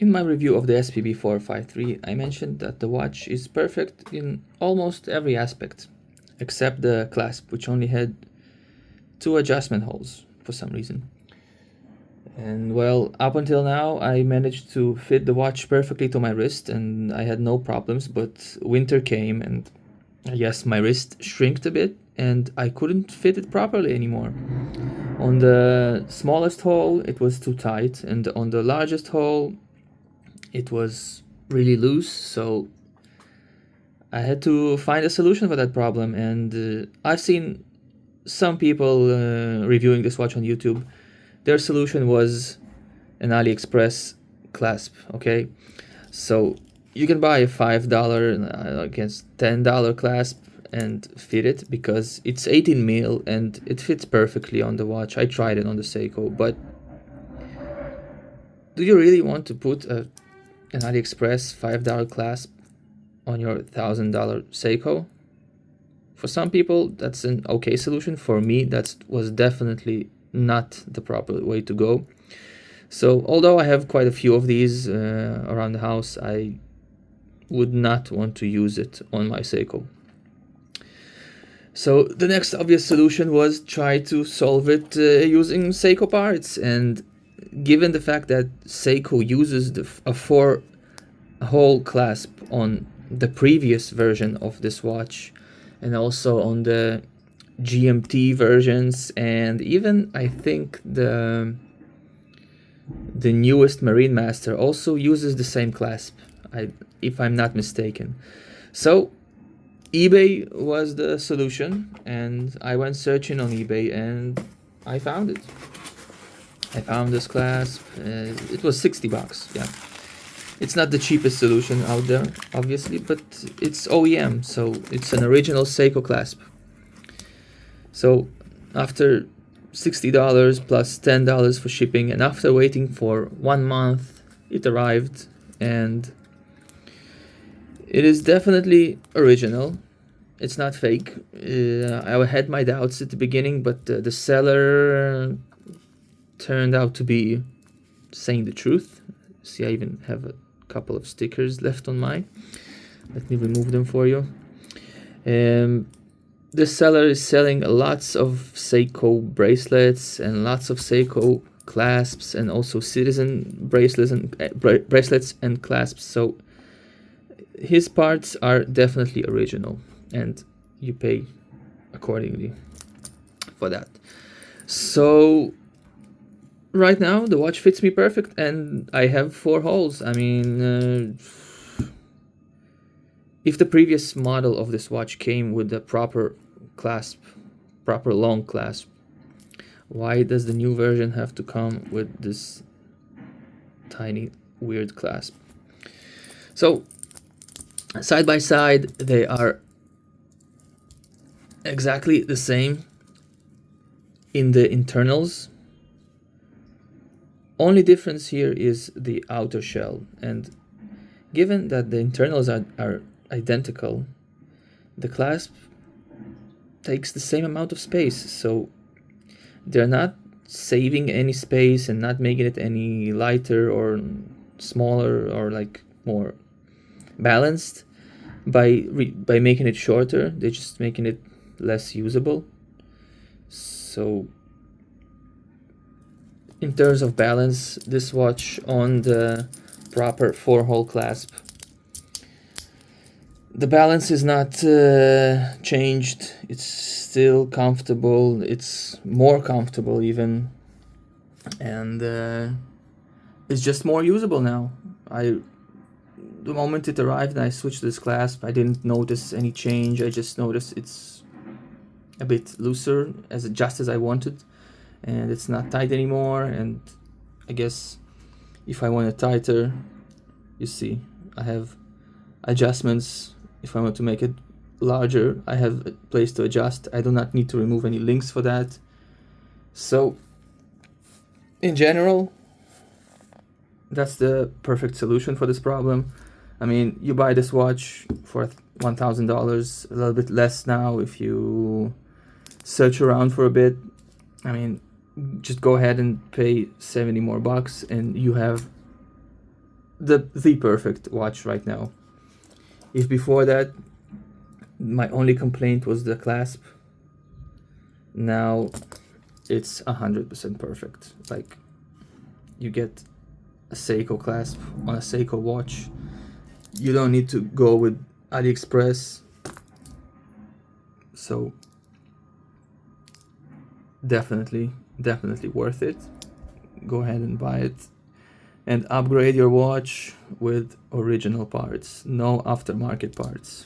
In my review of the SPB453, I mentioned that the watch is perfect in almost every aspect, except the clasp, which only had 2 adjustment holes for some reason. And well, up until now, I managed to fit the watch perfectly to my wrist and I had no problems, but winter came and yes, my wrist shrinked a bit and I couldn't fit it properly anymore. On the smallest hole, it was too tight, and on the largest hole, it was really loose, so I had to find a solution for that problem. And I've seen some people reviewing this watch on YouTube. Their solution was an AliExpress clasp, okay? So you can buy a $5, I guess $10 clasp and fit it because it's 18 mil and it fits perfectly on the watch. I tried it on the Seiko, but do you really want to put an AliExpress $5 clasp on your $1,000 Seiko? For some people, that's an okay solution. For me, that was definitely not the proper way to go. So, although I have quite a few of these around the house, I would not want to use it on my Seiko. So the next obvious solution was try to solve it using Seiko parts. And given the fact that Seiko uses a 4-hole clasp on the previous version of this watch, and also on the GMT versions, and even I think the newest Marine Master also uses the same clasp, if I'm not mistaken. So eBay was the solution, and I went searching on eBay and I found it. I found this clasp. It was $60. Yeah, it's not the cheapest solution out there, obviously, but it's OEM, so it's an original Seiko clasp. So after $60 plus $10 for shipping, and after waiting for 1 month, it arrived, and it is definitely original. It's not fake. I had my doubts at the beginning, but the seller turned out to be saying the truth. See, I even have a couple of stickers left on mine. Let me remove them for you. The seller is selling lots of Seiko bracelets and lots of Seiko clasps, and also Citizen bracelets and clasps. So his parts are definitely original, and you pay accordingly for that. So right now the watch fits me perfect, and I have 4 holes. I mean, if the previous model of this watch came with a proper clasp, proper long clasp, why does the new version have to come with this tiny weird clasp? So side by side, they are exactly the same in the internals. Only difference here is the outer shell, and given that the internals are identical, the clasp takes the same amount of space, so they're not saving any space and not making it any lighter or smaller or like more balanced by making it shorter. They're just making it less usable. So in terms of balance, this watch on the proper 4-hole clasp, the balance is not changed. It's still comfortable. It's more comfortable even, and it's just more usable now. The moment it arrived and I switched this clasp, I didn't notice any change. I just noticed it's a bit looser, just as I wanted, and it's not tight anymore. And I guess if I want it tighter, you see, I have adjustments. If I want to make it larger, I have a place to adjust. I do not need to remove any links for that. So in general, that's the perfect solution for this problem. I mean, you buy this watch for $1,000, a little bit less now if you search around for a bit. I mean, just go ahead and pay 70 more bucks and you have the perfect watch right now. If before that my only complaint was the clasp, now it's 100% perfect. Like, you get a Seiko clasp on a Seiko watch. You don't need to go with AliExpress. So definitely worth it. Go ahead and buy it and upgrade your watch with original parts, no aftermarket parts.